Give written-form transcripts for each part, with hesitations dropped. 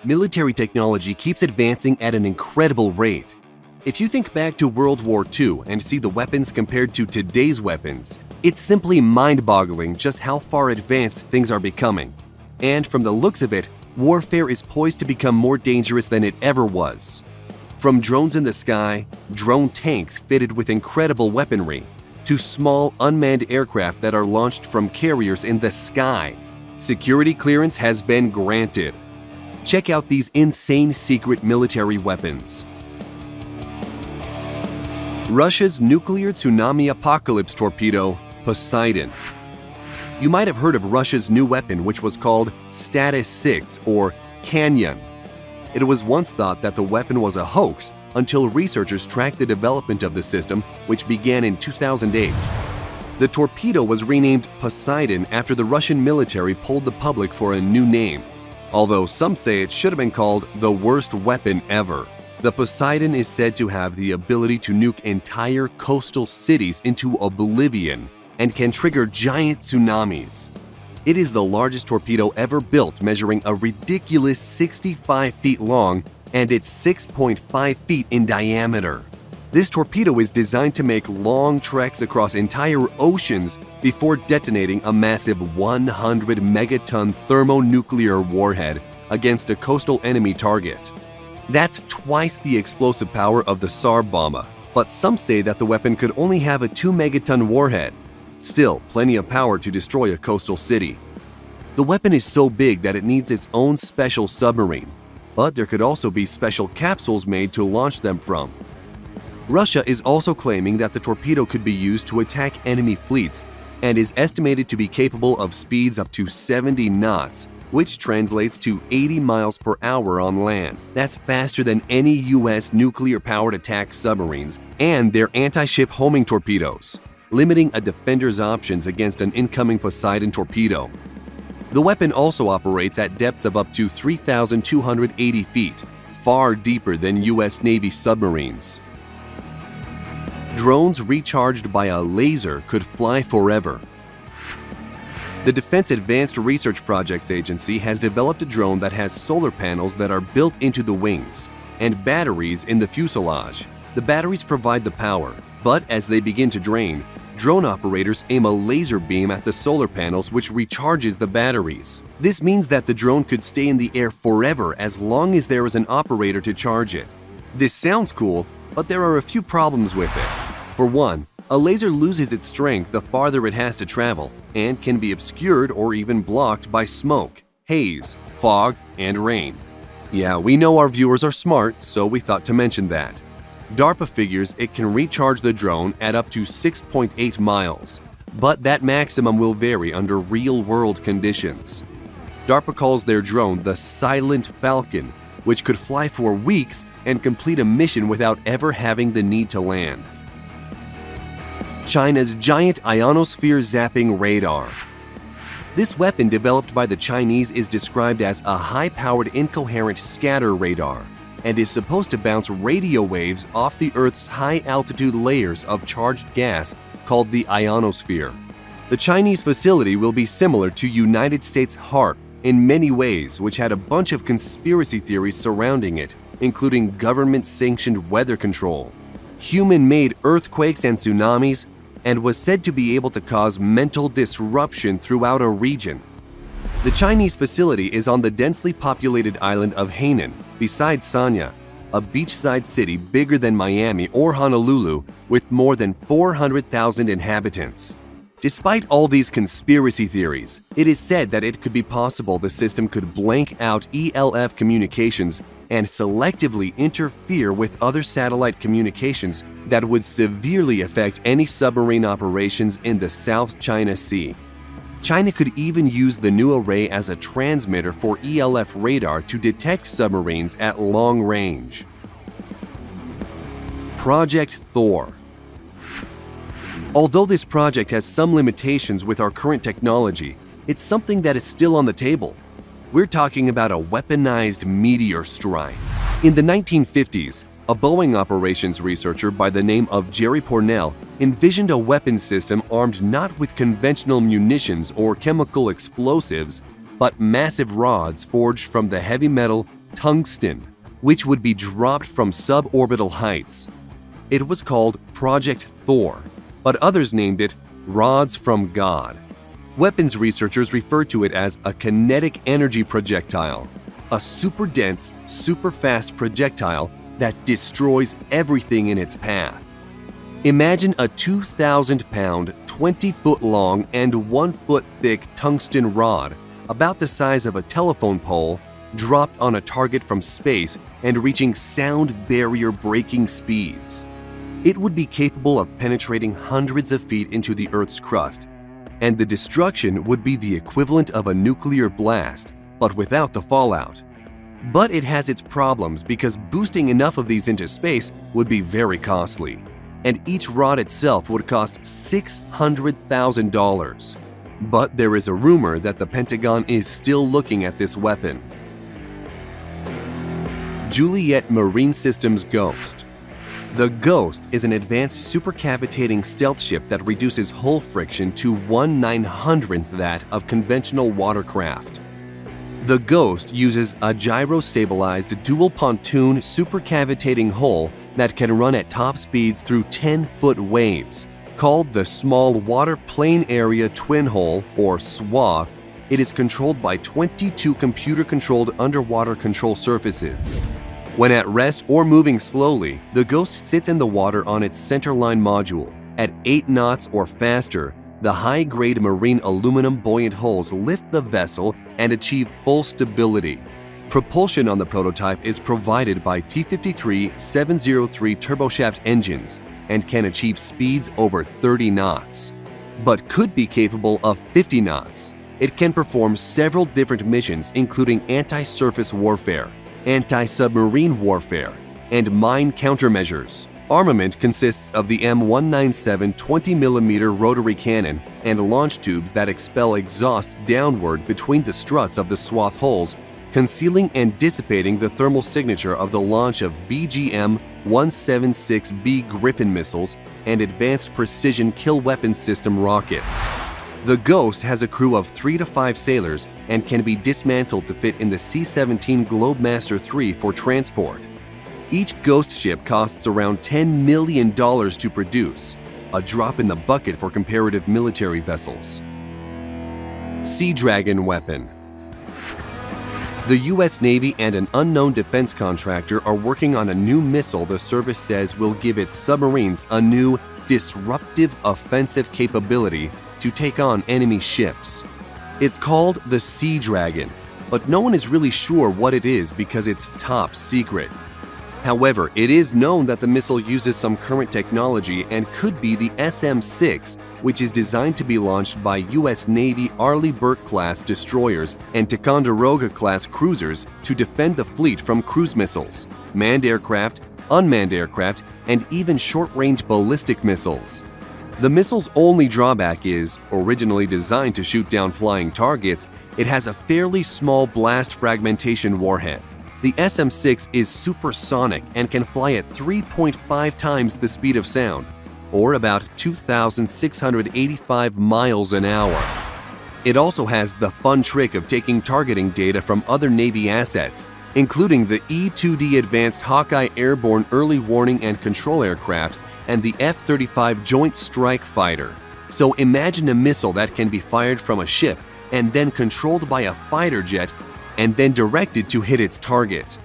Military technology keeps advancing at an incredible rate. If you think back to World War II and see the weapons compared to today's weapons, it's simply mind-boggling just how far advanced things are becoming. And from the looks of it, warfare is poised to become more dangerous than it ever was. From drones in the sky, drone tanks fitted with incredible weaponry, to small unmanned aircraft that are launched from carriers in the sky, security clearance has been granted. Check out these insane secret military weapons. Russia's nuclear tsunami apocalypse torpedo, Poseidon. You might have heard of Russia's new weapon, which was called Status 6 or Canyon. It was once thought that the weapon was a hoax until researchers tracked the development of the system, which began in 2008. The torpedo was renamed Poseidon after the Russian military polled the public for a new name, although some say it should have been called the worst weapon ever. The Poseidon is said to have the ability to nuke entire coastal cities into oblivion and can trigger giant tsunamis. It is the largest torpedo ever built, measuring a ridiculous 65 feet long and it's 6.5 feet in diameter. This torpedo is designed to make long treks across entire oceans before detonating a massive 100 megaton thermonuclear warhead against a coastal enemy target. That's twice the explosive power of the Tsar Bomba, but some say that the weapon could only have a 2 megaton warhead. Still, plenty of power to destroy a coastal city. The weapon is so big that it needs its own special submarine, but there could also be special capsules made to launch them from. Russia is also claiming that the torpedo could be used to attack enemy fleets and is estimated to be capable of speeds up to 70 knots, which translates to 80 miles per hour on land. That's faster than any US nuclear-powered attack submarines and their anti-ship homing torpedoes, limiting a defender's options against an incoming Poseidon torpedo. The weapon also operates at depths of up to 3,280 feet, far deeper than US Navy submarines. Drones recharged by a laser could fly forever. The Defense Advanced Research Projects Agency has developed a drone that has solar panels that are built into the wings and batteries in the fuselage. The batteries provide the power, but as they begin to drain, drone operators aim a laser beam at the solar panels, which recharges the batteries. This means that the drone could stay in the air forever as long as there is an operator to charge it. This sounds cool, but there are a few problems with it. For one, a laser loses its strength the farther it has to travel and can be obscured or even blocked by smoke, haze, fog, and rain. Yeah, we know our viewers are smart, so we thought to mention that. DARPA figures it can recharge the drone at up to 6.8 miles, but that maximum will vary under real-world conditions. DARPA calls their drone the Silent Falcon, which could fly for weeks and complete a mission without ever having the need to land. China's giant ionosphere zapping radar. This weapon developed by the Chinese is described as a high-powered incoherent scatter radar and is supposed to bounce radio waves off the Earth's high-altitude layers of charged gas called the ionosphere. The Chinese facility will be similar to United States HAARP in many ways, which had a bunch of conspiracy theories surrounding it, including government-sanctioned weather control, human-made earthquakes and tsunamis, and was said to be able to cause mental disruption throughout a region. The Chinese facility is on the densely populated island of Hainan, beside Sanya, a beachside city bigger than Miami or Honolulu with more than 400,000 inhabitants. Despite all these conspiracy theories, it is said that it could be possible the system could blank out ELF communications and selectively interfere with other satellite communications that would severely affect any submarine operations in the South China Sea. China could even use the new array as a transmitter for ELF radar to detect submarines at long range. Project Thor. Although this project has some limitations with our current technology, it's something that is still on the table. We're talking about a weaponized meteor strike. In the 1950s, a Boeing operations researcher by the name of Jerry Pournelle envisioned a weapon system armed not with conventional munitions or chemical explosives, but massive rods forged from the heavy metal tungsten, which would be dropped from suborbital heights. It was called Project Thor, but others named it Rods from God. Weapons researchers refer to it as a kinetic energy projectile, a super dense, super fast projectile that destroys everything in its path. Imagine a 2,000-pound, 20-foot-long and 1-foot-thick tungsten rod about the size of a telephone pole dropped on a target from space and reaching sound barrier-breaking speeds. It would be capable of penetrating hundreds of feet into the Earth's crust, and the destruction would be the equivalent of a nuclear blast, but without the fallout. But it has its problems because boosting enough of these into space would be very costly, and each rod itself would cost $600,000. But there is a rumor that the Pentagon is still looking at this weapon. Juliet Marine Systems Ghost. The Ghost is an advanced supercavitating stealth ship that reduces hull friction to 1/900th that of conventional watercraft. The Ghost uses a gyro-stabilized dual pontoon supercavitating hull that can run at top speeds through 10-foot waves. Called the Small Water Plane Area Twin Hull, or SWATH, it is controlled by 22 computer-controlled underwater control surfaces. When at rest or moving slowly, the Ghost sits in the water on its centerline module. At 8 knots or faster, the high-grade marine aluminum buoyant hulls lift the vessel and achieve full stability. Propulsion on the prototype is provided by T-53-703 turboshaft engines and can achieve speeds over 30 knots, but could be capable of 50 knots. It can perform several different missions including anti-surface warfare, anti-submarine warfare, and mine countermeasures. Armament consists of the M197 20mm rotary cannon and launch tubes that expel exhaust downward between the struts of the SWATH hulls, concealing and dissipating the thermal signature of the launch of BGM-176B Griffin missiles and advanced precision kill weapon system rockets. The Ghost has a crew of 3 to 5 sailors and can be dismantled to fit in the C-17 Globemaster III for transport. Each Ghost ship costs around $10 million to produce, a drop in the bucket for comparative military vessels. Sea Dragon weapon. The U.S. Navy and an unknown defense contractor are working on a new missile the service says will give its submarines a new, disruptive offensive capability to take on enemy ships. It's called the Sea Dragon, but no one is really sure what it is because it's top secret. However, it is known that the missile uses some current technology and could be the SM-6, which is designed to be launched by U.S. Navy Arleigh Burke-class destroyers and Ticonderoga-class cruisers to defend the fleet from cruise missiles, manned aircraft, unmanned aircraft, and even short-range ballistic missiles. The missile's only drawback is, originally designed to shoot down flying targets, it has a fairly small blast fragmentation warhead. The SM-6 is supersonic and can fly at 3.5 times the speed of sound, or about 2,685 miles an hour. It also has the fun trick of taking targeting data from other Navy assets, including the E-2D Advanced Hawkeye Airborne Early Warning and Control Aircraft and the F-35 Joint Strike Fighter. So imagine a missile that can be fired from a ship and then controlled by a fighter jet and then directed to hit its target.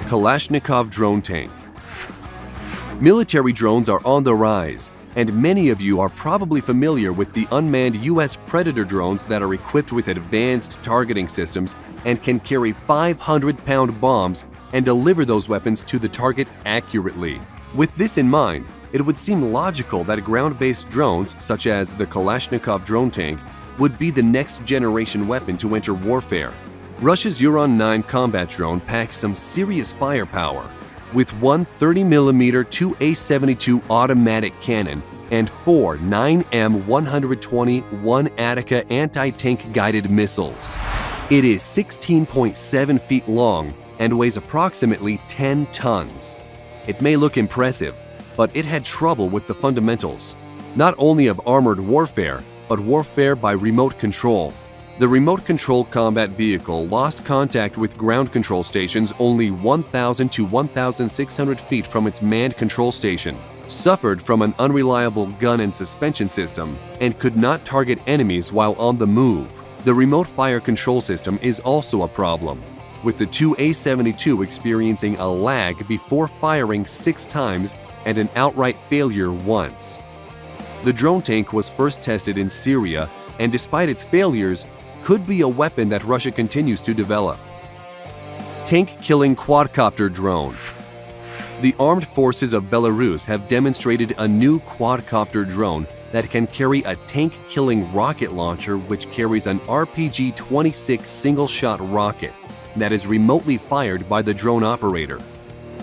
Kalashnikov drone tank. Military drones are on the rise, and many of you are probably familiar with the unmanned U.S. Predator drones that are equipped with advanced targeting systems and can carry 500-pound bombs and deliver those weapons to the target accurately. With this in mind, it would seem logical that ground-based drones, such as the Kalashnikov drone tank, would be the next generation weapon to enter warfare. Russia's Uran-9 combat drone packs some serious firepower, with one 30mm 2A-72 automatic cannon and 4 9M120 1-Attica anti-tank guided missiles. It is 16.7 feet long and weighs approximately 10 tons. It may look impressive, but it had trouble with the fundamentals, not only of armored warfare, but warfare by remote control. The remote control combat vehicle lost contact with ground control stations only 1,000 to 1,600 feet from its manned control station, suffered from an unreliable gun and suspension system, and could not target enemies while on the move. The remote fire control system is also a problem, with the two A-72 experiencing a lag before firing 6 times and an outright failure once. The drone tank was first tested in Syria, and despite its failures, could be a weapon that Russia continues to develop. Tank-killing quadcopter drone. The armed forces of Belarus have demonstrated a new quadcopter drone that can carry a tank-killing rocket launcher which carries an RPG-26 single-shot rocket that is remotely fired by the drone operator.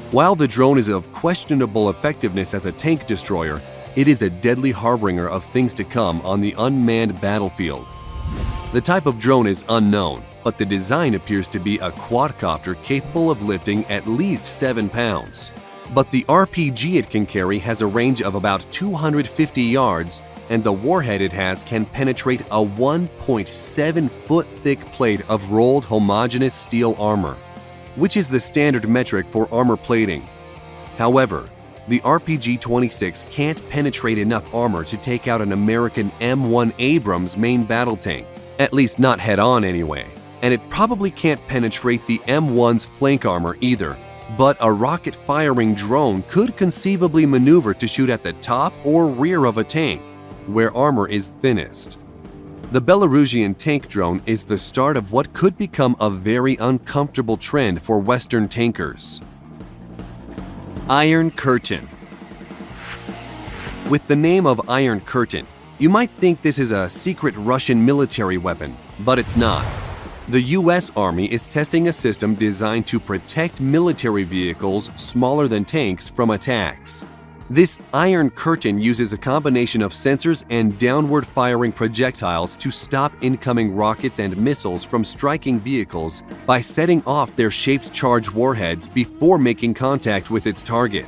While the drone is of questionable effectiveness as a tank destroyer, it is a deadly harbinger of things to come on the unmanned battlefield. The type of drone is unknown, but the design appears to be a quadcopter capable of lifting at least 7 pounds. But the RPG it can carry has a range of about 250 yards, and the warhead it has can penetrate a 1.7-foot thick plate of rolled homogeneous steel armor, which is the standard metric for armor plating. However, the RPG-26 can't penetrate enough armor to take out an American M1 Abrams main battle tank, at least not head-on anyway, and it probably can't penetrate the M1's flank armor either. But a rocket-firing drone could conceivably maneuver to shoot at the top or rear of a tank, where armor is thinnest. The Belarusian tank drone is the start of what could become a very uncomfortable trend for Western tankers. Iron Curtain. With the name of Iron Curtain, you might think this is a secret Russian military weapon, but it's not. The US Army is testing a system designed to protect military vehicles smaller than tanks from attacks. This Iron Curtain uses a combination of sensors and downward-firing projectiles to stop incoming rockets and missiles from striking vehicles by setting off their shaped-charge warheads before making contact with its target.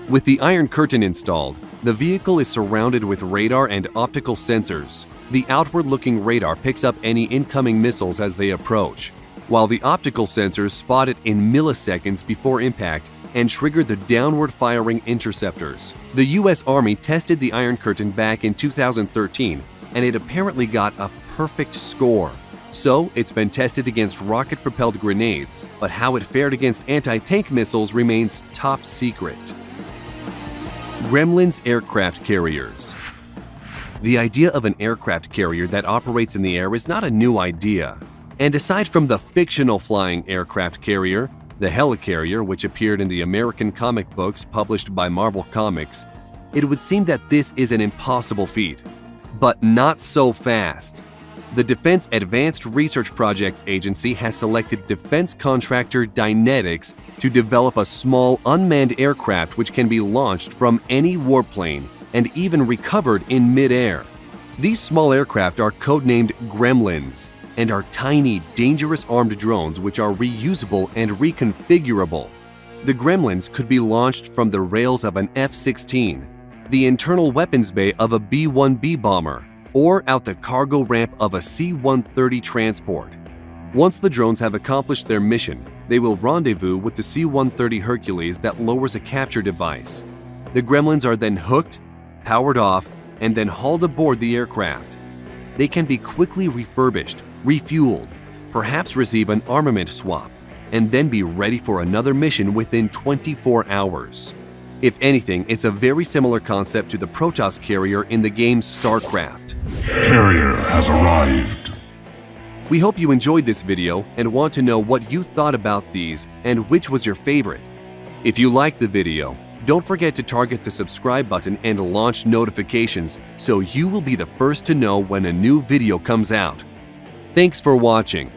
With the Iron Curtain installed, the vehicle is surrounded with radar and optical sensors. The outward-looking radar picks up any incoming missiles as they approach, while the optical sensors spot it in milliseconds before impact and trigger the downward-firing interceptors. The US Army tested the Iron Curtain back in 2013, and it apparently got a perfect score. So, it's been tested against rocket-propelled grenades, but how it fared against anti-tank missiles remains top secret. Gremlins aircraft carriers. The idea of an aircraft carrier that operates in the air is not a new idea. And aside from the fictional flying aircraft carrier, the helicarrier, which appeared in the American comic books published by Marvel Comics, it would seem that this is an impossible feat. But not so fast. The Defense Advanced Research Projects Agency has selected defense contractor Dynetics to develop a small unmanned aircraft which can be launched from any warplane and even recovered in mid-air. These small aircraft are codenamed Gremlins and are tiny, dangerous armed drones which are reusable and reconfigurable. The Gremlins could be launched from the rails of an F-16, the internal weapons bay of a B-1B bomber, or out the cargo ramp of a C-130 transport. Once the drones have accomplished their mission, they will rendezvous with the C-130 Hercules that lowers a capture device. The Gremlins are then hooked, powered off, and then hauled aboard the aircraft. They can be quickly refurbished, refueled, perhaps receive an armament swap, and then be ready for another mission within 24 hours. If anything, it's a very similar concept to the Protoss carrier in the game StarCraft. Carrier has arrived. We hope you enjoyed this video and want to know what you thought about these and which was your favorite. If you liked the video, don't forget to target the subscribe button and launch notifications so you will be the first to know when a new video comes out. Thanks for watching.